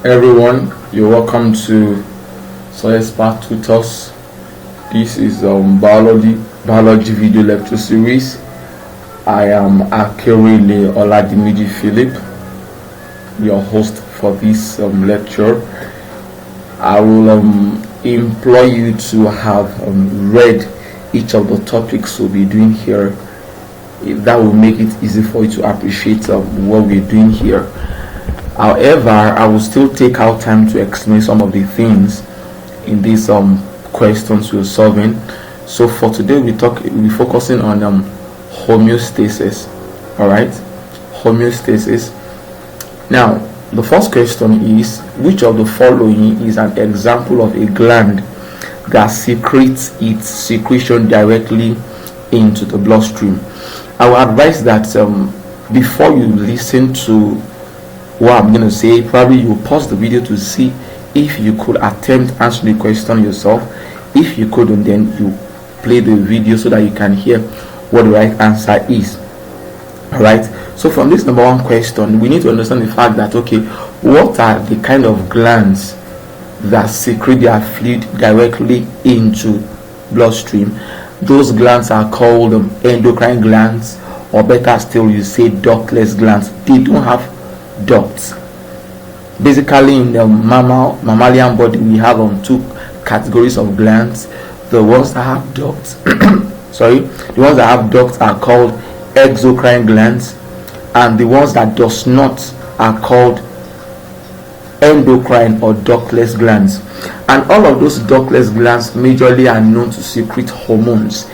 Everyone, you're welcome to Science Part Tutors. This is biology video lecture series. I am Akerele Oladimeji Philip, your host for this lecture. I will implore you to have read each of the topics we'll be doing here. That will make it easy for you to appreciate what we're doing here. However, I will still take out time to explain some of the things in these questions we're solving. So for today, we'll be focusing on homeostasis. All right, homeostasis. Now, the first question is, which of the following is an example of a gland that secretes its secretion directly into the bloodstream? I will advise that before you listen to what I'm going to say, probably you pause the video to see if you could attempt answering the question yourself. If you couldn't, then you play the video so that you can hear what the right answer is. Alright, so from this number one question, we need to understand the fact that, okay, what are the kind of glands that secrete their fluid directly into bloodstream? Those glands are called endocrine glands, or better still, you say ductless glands. They don't have ducts. Basically, in the mammalian body, we have two categories of glands. The ones that have ducts the ones that have ducts are called exocrine glands, and the ones that does not are called endocrine or ductless glands. And all of those ductless glands majorly are known to secrete hormones.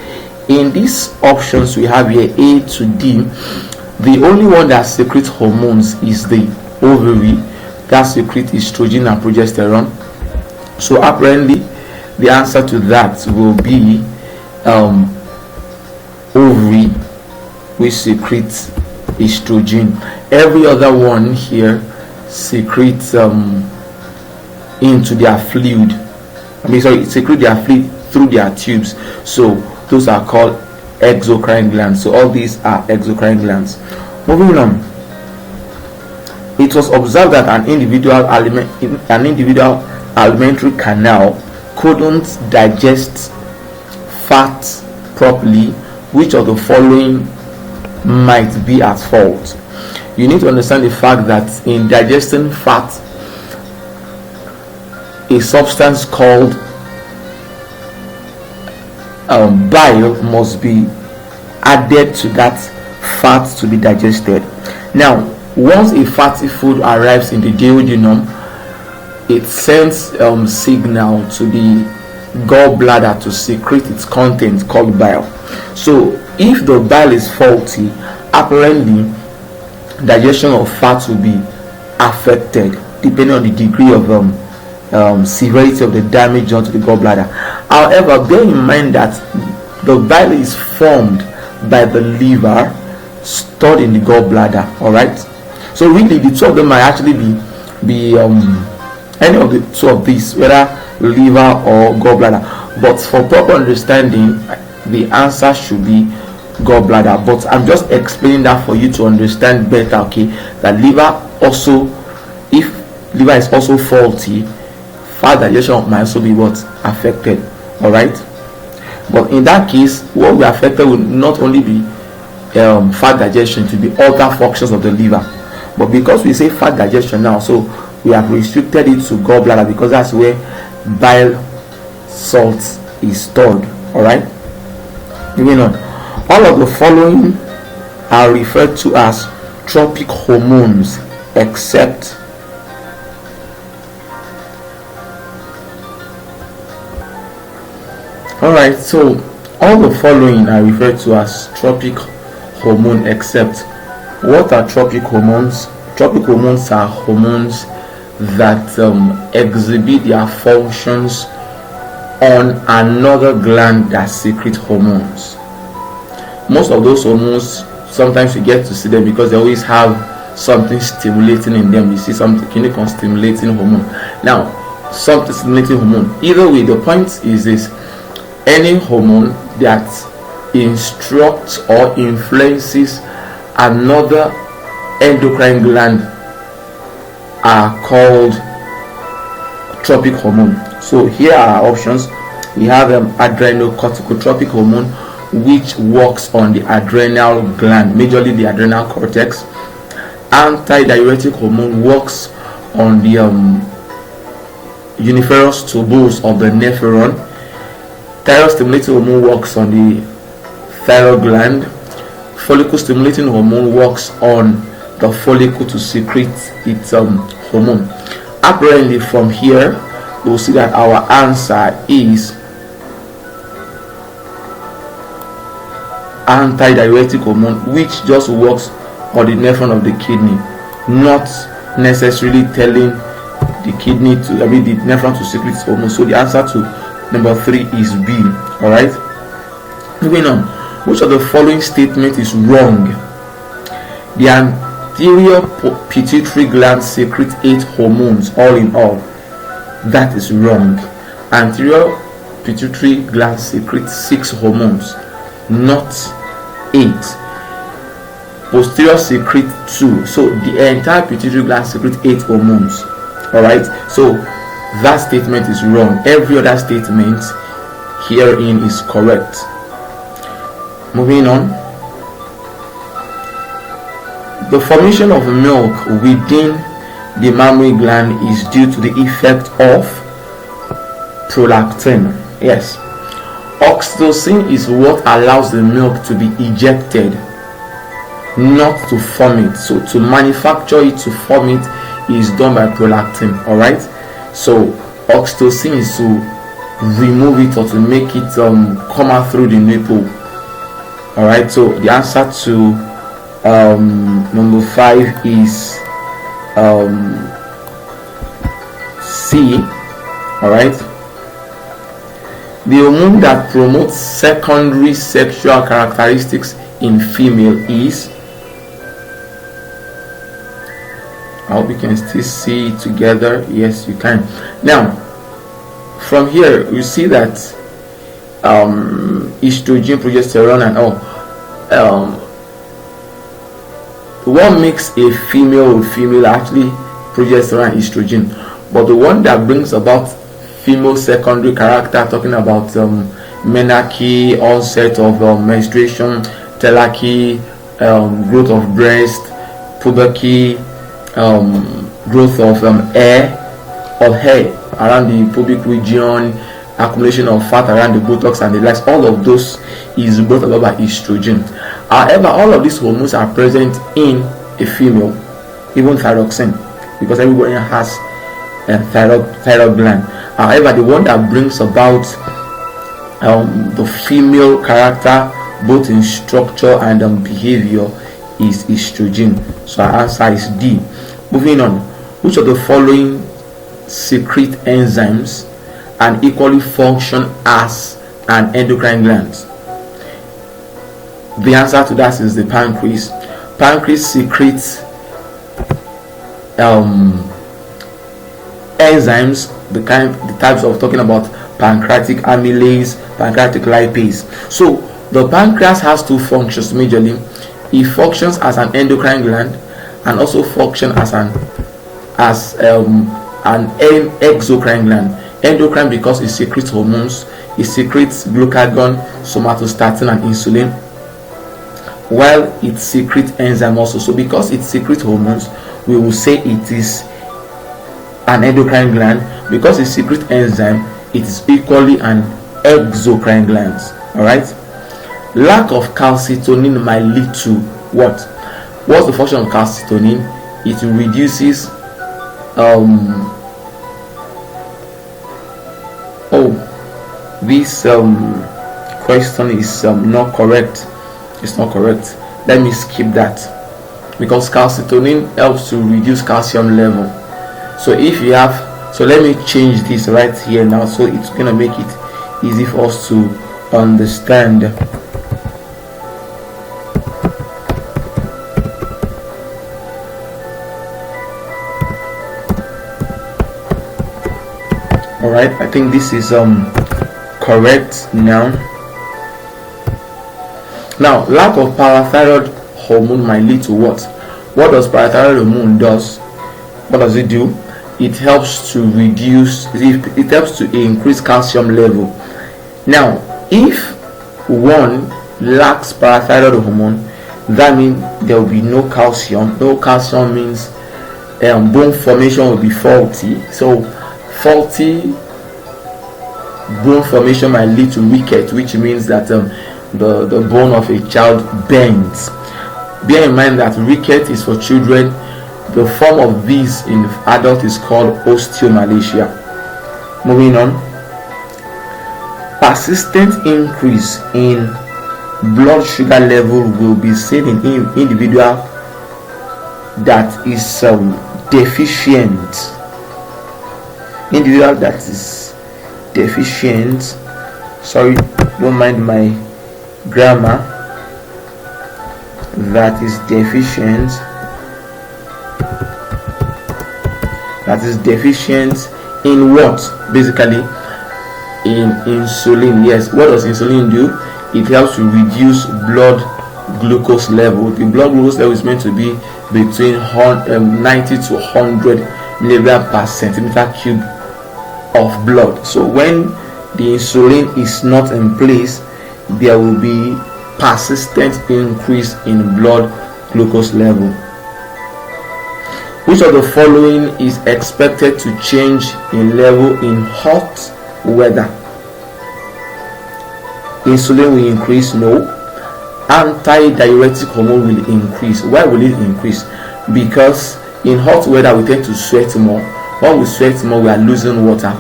In these options we have here, A to D, the only one that secretes hormones is the ovary, that secretes estrogen and progesterone. So apparently the answer to that will be ovary, which secretes estrogen. Every other one here secretes into their fluid. Secrete their fluid through their tubes. So those are called exocrine glands. So all these are exocrine glands. Moving on, it was observed that an individual alimentary canal couldn't digest fat properly. Which of the following might be at fault? You need to understand the fact that in digesting fat, a substance called bile must be added to that fat to be digested. Now, once a fatty food arrives in the duodenum, it sends signal to the gallbladder to secrete its content called bile. So if the bile is faulty, apparently digestion of fat will be affected depending on the degree of severity of the damage done to the gallbladder. However, bear in mind that the bile is formed by the liver, stored in the gallbladder. All right, so really the two of them might actually be any of the two of these, whether liver or gallbladder. But for proper understanding, the answer should be gallbladder. But I'm just explaining that for you to understand better, okay, that liver also, if liver is also faulty, fat digestion might also be affected. All right, but in that case, what will be affected will not only be fat digestion, to be other functions of the liver. But because we say fat digestion now, so we have restricted it to gallbladder because that's where bile salt is stored. All right, moving on, all of the following are referred to as tropic hormones except Alright, so all the following are referred to as tropic hormone except. What are tropic hormones? Tropic hormones are hormones that exhibit their functions on another gland that secretes hormones. Most of those hormones, sometimes you get to see them because they always have something stimulating in them. You see something clinical stimulating hormone. Now, something stimulating hormone. Either way, the point is this: any hormone that instructs or influences another endocrine gland are called adrenocorticotropic hormone. So here are our options. We have adrenocorticotropic hormone, which works on the adrenal gland, majorly the adrenal cortex. Antidiuretic hormone works on the uniferous tubules of the nephron. Thyroid stimulating hormone works on the thyroid gland. Follicle stimulating hormone works on the follicle to secrete its hormone. Apparently from here we'll see that our answer is antidiuretic hormone, which just works on the nephron of the kidney, not necessarily telling the kidney to, the nephron to secrete its hormone. So the answer to number 3 is B. Alright, moving on. Which of the following statement is wrong? The anterior pituitary gland secretes 8 hormones all in all. That is wrong. Anterior pituitary gland secretes 6 hormones, not 8. Posterior secrete 2. So the entire pituitary gland secretes 8 hormones. Alright, so that statement is wrong. Every other statement herein is correct. Moving on. The formation of milk within the mammary gland is due to the effect of prolactin. Yes. Oxytocin is what allows the milk to be ejected, not to form it. So to manufacture it, to form it, is done by prolactin. Alright, so oxytocin is to remove it or to make it come out through the nipple. Alright, so the answer to number 5 is C. Alright, the hormone that promotes secondary sexual characteristics in female is, I hope you can still see it together. Yes, you can. Now from here you see that estrogen, progesterone and all, what makes a female actually progesterone and estrogen, but the one that brings about female secondary character, talking about menarche, onset of menstruation, telarche, growth of breast, puberty, growth of hair around the pubic region, accumulation of fat around the buttocks and the likes, all of those is brought about by estrogen. However, all of these hormones are present in a female, even thyroxine, because everybody has a thyroid gland. However, the one that brings about the female character, both in structure and behavior, is estrogen. So our answer is D. Moving on. Which of the following secrete enzymes and equally function as an endocrine gland? The answer to that is the pancreas. Pancreas secretes enzymes, the types of talking about pancreatic amylase, pancreatic lipase. So the pancreas has 2 functions majorly. It functions as an endocrine gland and also function as an exocrine gland. Endocrine because it secretes hormones, it secretes glucagon, somatostatin and insulin, while it secretes enzyme also. So because it secretes hormones, we will say it is an endocrine gland. Because it secretes enzyme, it is equally an exocrine gland. Alright, lack of calcitonin might lead to what? What's the function of calcitonin? It reduces this question is not correct. It's not correct. Let me skip that, because calcitonin helps to reduce calcium level. So if you have, so let me change this right here now, so it's gonna make it easy for us to understand. Alright, I think this is correct now. Now, lack of parathyroid hormone might lead to what? What does parathyroid hormone does? What does it do? it helps to reduce, it helps to increase calcium level. Now if one lacks parathyroid hormone, that means there will be no calcium. No calcium means bone formation will be faulty. So faulty bone formation might lead to rickets, which means that the bone of a child bends. Bear in mind that rickets is for children. The form of this in adult is called osteomalacia. Moving on, persistent increase in blood sugar level will be seen in individual that is deficient. Individual that is deficient, sorry, don't mind my grammar, that is deficient in what? Basically in insulin. Yes, what does insulin do? It helps to reduce blood glucose level. The blood glucose level is meant to be between 90 to 100 milligram per centimeter cube of blood. So when the insulin is not in place, there will be persistent increase in blood glucose level. Which of the following is expected to change in level in hot weather? Insulin will increase? No. Anti-diuretic hormone will increase. Why will it increase? Because in hot weather we tend to sweat more. When we sweat more, we are losing water,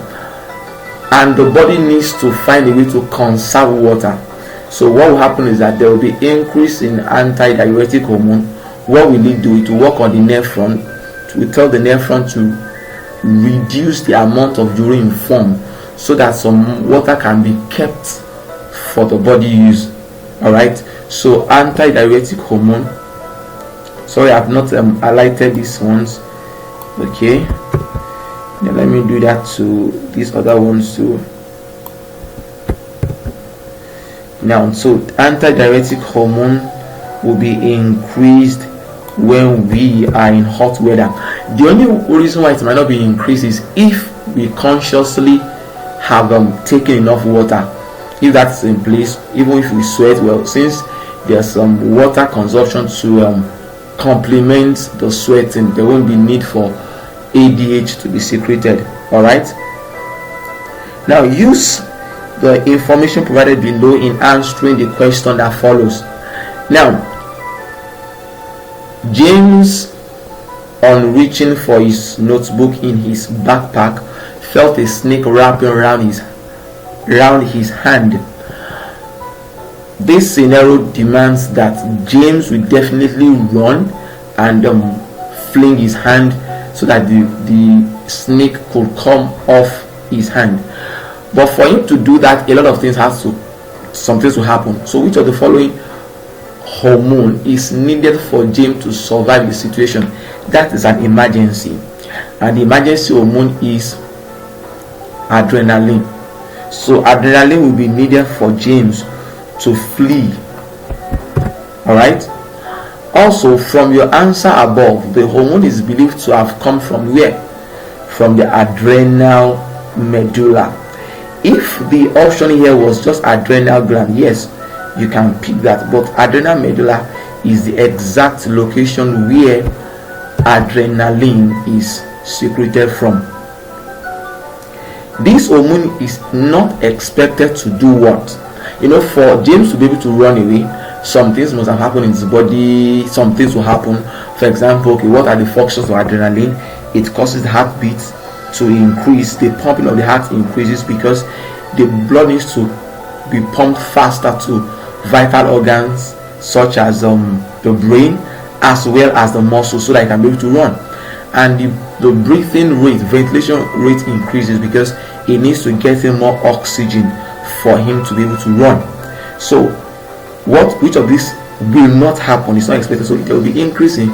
and the body needs to find a way to conserve water. So what will happen is that there will be increase in anti-diuretic hormone. What will it do? It will work on the nephron. It will tell the nephron to reduce the amount of urine formed so that some water can be kept for the body use. Alright, so anti-diuretic hormone, sorry, I've not highlighted these ones. Okay, now let me do that to these other ones too. Now, so anti-diuretic hormone will be increased when we are in hot weather. The only reason why it might not be increased is if we consciously have taken enough water. If that's in place, even if we sweat, well, since there's some water consumption to complement the sweating, there won't be need for ADH to be secreted. Alright, now use the information provided below in answering the question that follows. Now, James, on reaching for his notebook in his backpack, felt a snake wrapping around his hand. This scenario demands that James will definitely run and fling his hand so that the snake could come off his hand. But for him to do that, a lot of things some things will happen. So which of the following hormone is needed for James to survive the situation? That is an emergency, and the emergency hormone is adrenaline. So adrenaline will be needed for James to flee. Alright, also from your answer above, the hormone is believed to have come from where? From the adrenal medulla. If the option here was just adrenal gland, yes, you can pick that, but adrenal medulla is the exact location where adrenaline is secreted from. This hormone is not expected to do what? For James to be able to run away, some things must have happened in his body. Some things will happen. For example, okay, what are the functions of adrenaline? It causes the heartbeat to increase. The pumping of the heart increases because the blood needs to be pumped faster to vital organs such as the brain as well as the muscles, so that it can be able to run. And the breathing rate, ventilation rate increases because it needs to get in more oxygen for him to be able to run. So which of these will not happen? It's not expected. So there will be increase in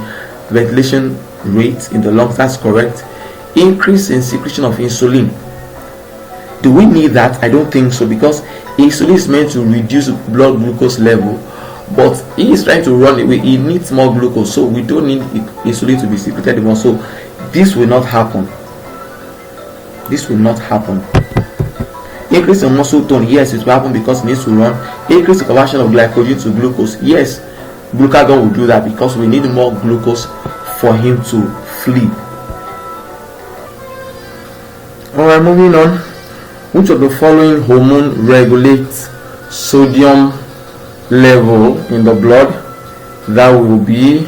ventilation rate in the lungs. That's correct. Increase in secretion of insulin. Do we need that? I don't think so, because insulin is meant to reduce blood glucose level, but he is trying to run away. He needs more glucose, so we don't need insulin to be secreted anymore. So this will not happen. this will not happen. Increase in muscle tone, yes, it will happen because it needs to run. Increase the conversion of glycogen to glucose, yes, glucagon will do that because we need more glucose for him to flee. Alright, moving on. Which of the following hormone regulates sodium level in the blood? That will be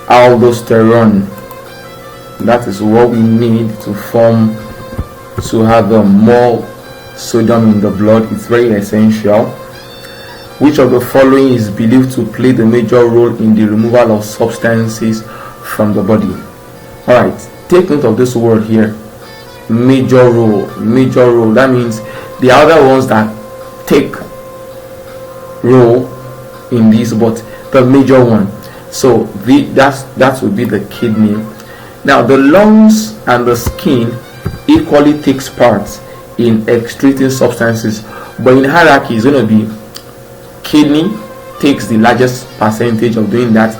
aldosterone. That is what we need to have more sodium in the blood. It's very essential. Which of the following is believed to play the major role in the removal of substances from the body? Alright, take note of this word here. Major role. That means the other ones that take role in this, but the major one. So that would be the kidney. Now the lungs and the skin equally takes part in excreting substances, but in hierarchy it's going to be kidney takes the largest percentage of doing that,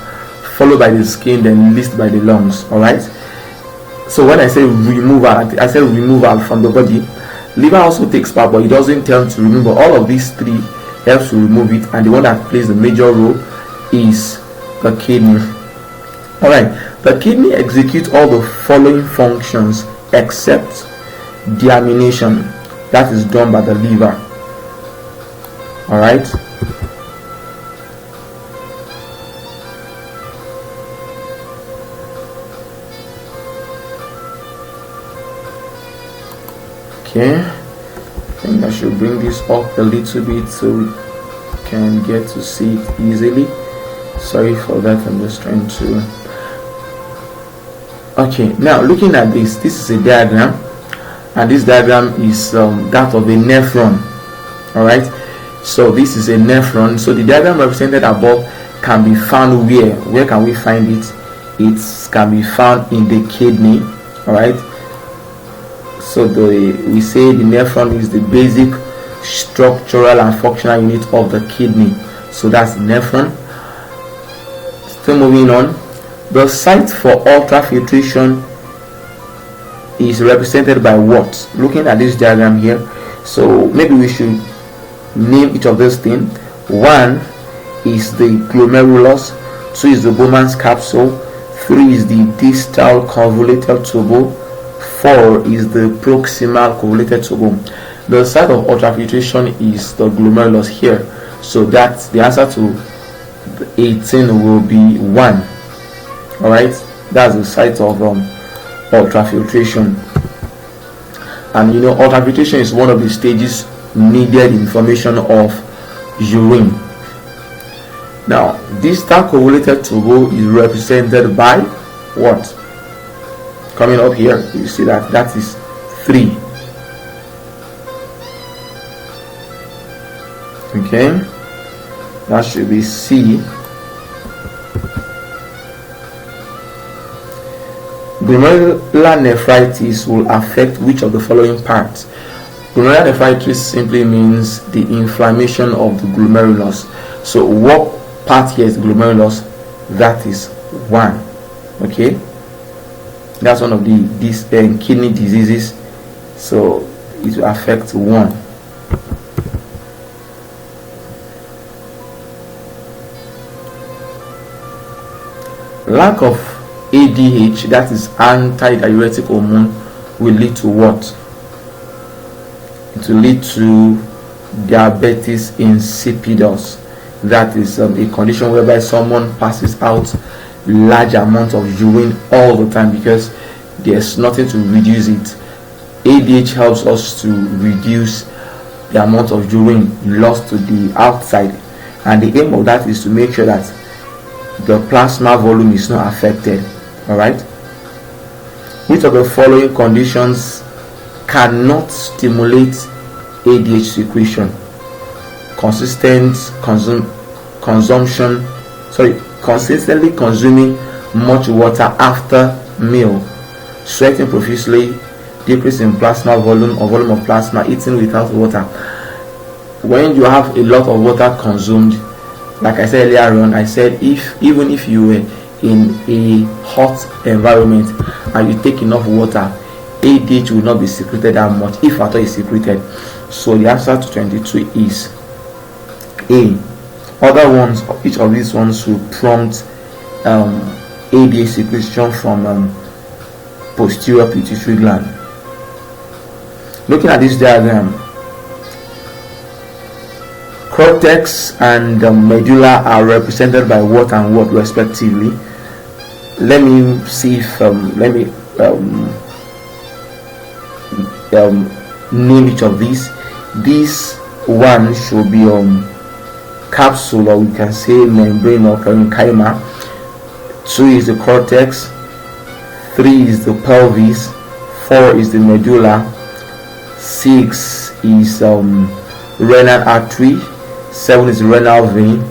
followed by the skin, then least by the lungs. Alright, so when I say removal, I say removal from the body. Liver also takes part, but it doesn't tend to remove. All of these three helps to remove it, and the one that plays the major role is the kidney. Alright, the kidney executes all the following functions except deamination, that is done by the liver. Alright, okay, I think I should bring this up a little bit so we can get to see it easily. Sorry for that, I'm just trying to. Okay, now looking at this is a diagram, and this diagram is that of a nephron. Alright, so this is a nephron. So the diagram represented above can be found where can we find it? It can be found in the kidney. Alright, so we say the nephron is the basic structural and functional unit of the kidney. So that's the nephron. Still moving on, the site for ultrafiltration is represented by what? Looking at this diagram here, so maybe we should name each of those things. 1 is the glomerulus, 2 is the Bowman's capsule, 3 is the distal convoluted tubule, 4 is the proximal convoluted tubule. The site of ultrafiltration is the glomerulus here, so that's the answer to 18 will be 1. Alright, that's the site of ultrafiltration. And you know, ultrafiltration is one of the stages needed in formation of urine. Now, distal convoluted tubule is represented by what? Coming up here, you see that is 3. Okay, that should be C. Glomerular nephritis will affect which of the following parts? Glomerular nephritis simply means the inflammation of the glomerulus. So what part here is glomerulus? That is 1. Okay, that's one of these kidney diseases, so it will affect 1. Lack of ADH, that is antidiuretic hormone, will lead to what? It will lead to diabetes insipidus. That is a condition whereby someone passes out large amounts of urine all the time because there's nothing to reduce it. ADH helps us to reduce the amount of urine lost to the outside, and the aim of that is to make sure that the plasma volume is not affected. Alright, which of the following conditions cannot stimulate ADH secretion? Consistently consuming much water after meal, sweating profusely, decrease in plasma volume or volume of plasma, eating without water. When you have a lot of water consumed, like I said earlier on, I said even if you were in a hot environment and you take enough water, ADH will not be secreted that much, if at all is secreted. So the answer to 22 is A. Other ones, each of these ones will prompt ADH secretion from posterior pituitary gland. Looking at this diagram, cortex and medulla are represented by what and what respectively. Let me see if let me name each of these. This one should be capsule, or we can say membrane or parenchyma. 2 is the cortex, 3 is the pelvis, 4 is the medulla, 6 is renal artery, 7 is the renal vein,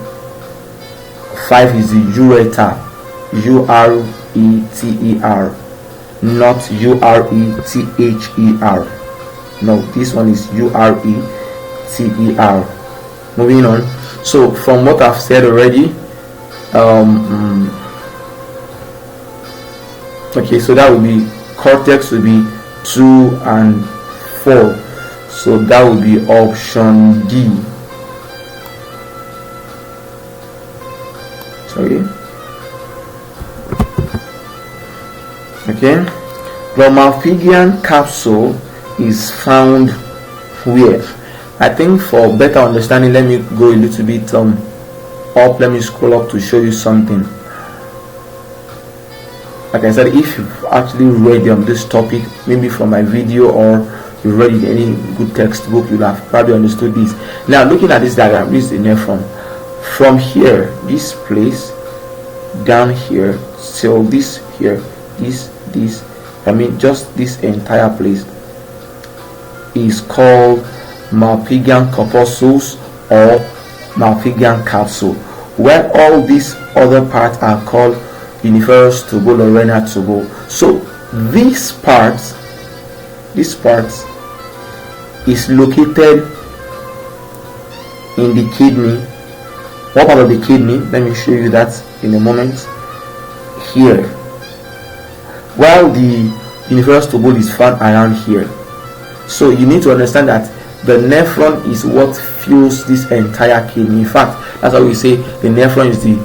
5 is the ureter, ureter, not urether. No, this one is ureter. Moving on. So from what I've said already, okay, so that will be cortex will be 2 and 4. So that will be option D. Sorry. Okay. The Malpighian capsule is found where? I think for better understanding, let me go a little bit up. Let me scroll up to show you something. Like I said, if you've actually read this topic, maybe from my video, or you read it in any good textbook, you'll have probably understood this. Now, looking at this diagram, this is the nephron. From here, this place, down here, till this here, this, I mean, just this entire place is called Malpighian corpuscles or Malpighian capsule, where all these other parts are called uniferous tubule or renal tubule. So this part is located in the kidney. What part of the kidney? Let me show you that in a moment. Here, while the uniferous tubule is found around here. So you need to understand that the nephron is what fuels this entire kidney. In fact, that's why we say the nephron is the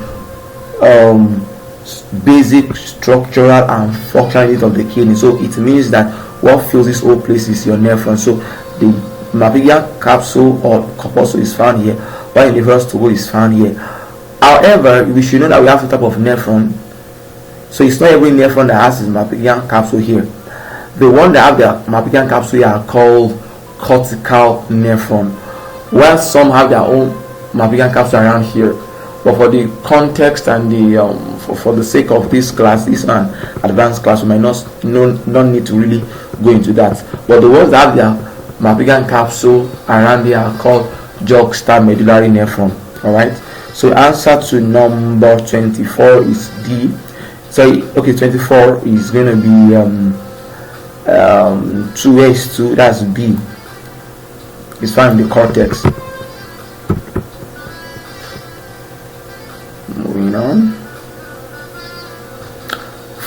basic structural and functional unit of the kidney. So it means that what fuels this whole place is your nephron. So the Malpighian capsule or corpuscle is found here, while the uniferous tubule is found here. However, we should know that we have two types of nephron. So it's not every nephron that has its Malpighian capsule here. The one that have the Malpighian capsule here are called cortical nephron, while some have their own Malpighian capsule around here. But for the context and the for the sake of this class, this an advanced class, we might not need to really go into that. But the ones that have their Malpighian capsule around here are called juxtamedullary nephron. All right. So answer to number 24 is D. So okay, 24 is going to be 2s2. That's B. It's found in the cortex. Moving on.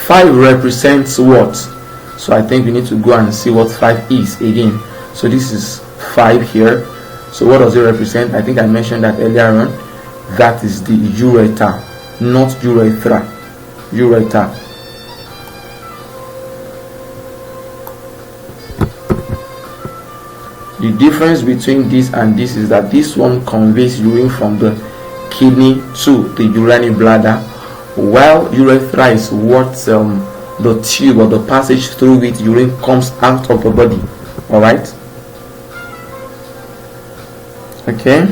5 represents what? So I think we need to go and see what 5 is again. So this is 5 here. So what does it represent? I think I mentioned that earlier on. That is the ureter, not urethra. Ureter. The difference between this and this is that this one conveys urine from the kidney to the urinary bladder, while urethra is what the tube or the passage through which urine comes out of the body. All right. Okay.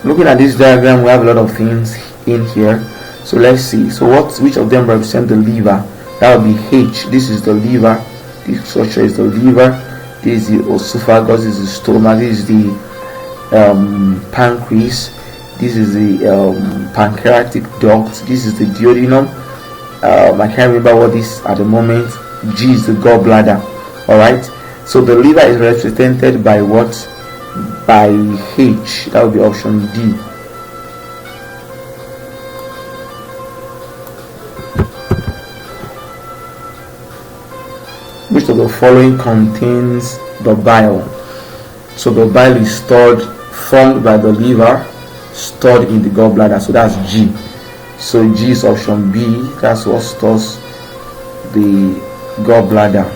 Looking at this diagram, we have a lot of things in here. So let's see. So which of them represent the liver? That would be H. This is the liver. This structure is the liver. This is the esophagus. This is the stomach. This is the pancreas. This is the pancreatic duct. This is the duodenum. I can't remember what this at the moment. G is the gallbladder. All right. So the liver is represented by what? By H. That would be option D. Which of the following contains the bile? So the bile is formed by the liver, stored in the gallbladder. So that's G. So G is option B. That's what stores the gallbladder.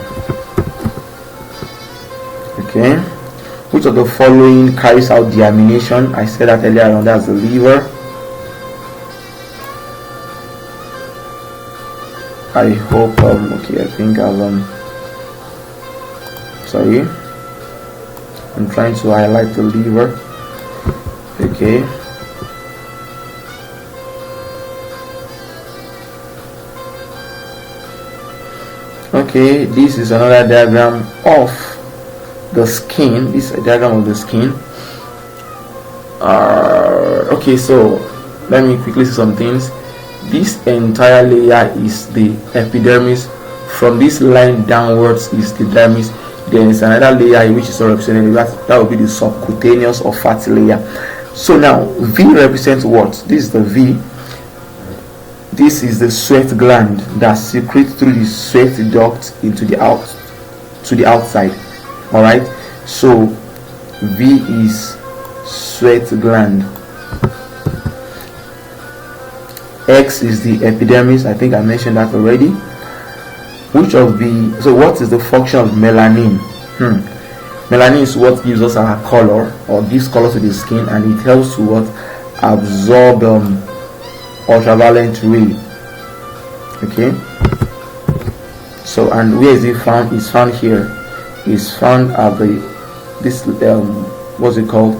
Okay. Which of the following carries out deamination? I said that earlier on. That's the liver. I hope okay, I think I've sorry, I'm trying to highlight the liver. Okay. Okay, this is another diagram of the skin. This is a diagram of the skin. Okay, so let me quickly see some things. This entire layer is the epidermis. From this line downwards is the dermis. Then is another layer which is represented. That will be the subcutaneous or fatty layer. So now V represents what? This is the V. This is the sweat gland that secretes through the sweat duct into the outside. All right. So V is sweat gland. X is the epidermis. I think I mentioned that already. So what is the function of melanin? Melanin is what gives us our color, or gives color to the skin, and it helps to what? Absorb ultraviolet ray. Okay. So, and where is it found? It's found here. It's found at this what's it called?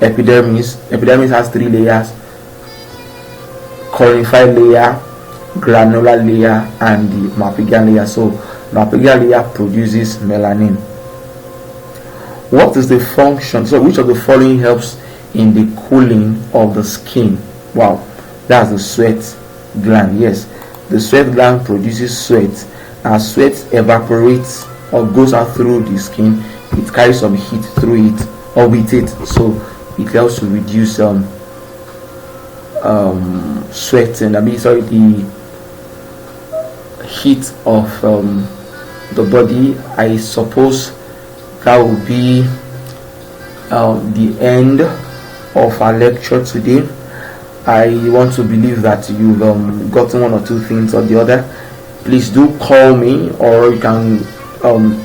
Epidermis. Epidermis has 3 layers: cornified layer, granular layer, and the mapigal layer. So mapigal layer produces melanin. What is the function? So which of the following helps in the cooling of the skin? Wow, that's the sweat gland. Yes, the sweat gland produces sweat. As sweat evaporates or goes out through the skin, it carries some heat through it or with it, so it helps to reduce sweating. The heat of the body. I suppose that will be the end of our lecture today. I want to believe that you've gotten one or two things or the other. Please do call me, or you can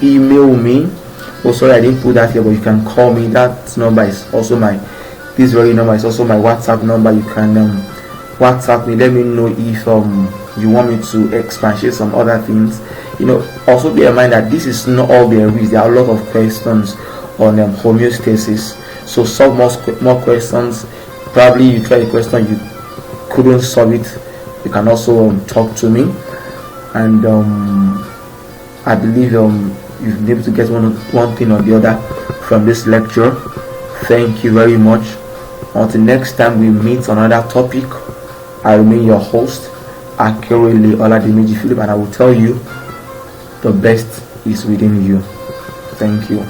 email me. Oh, sorry, I didn't put that here, but you can call me. That number is also this very number is also my WhatsApp number. You can WhatsApp me. Let me know if you want me to expatiate some other things. Also bear in mind that this is not all there is. There are a lot of questions on homeostasis. So solve more questions. Probably you try a question, you couldn't solve it, you can also talk to me, and I believe you've been able to get one thing or the other from this lecture. Thank you very much. Until next time we meet on another topic, I remain your host, Akerele Oladimeji, and I will tell you the best is within you. Thank you.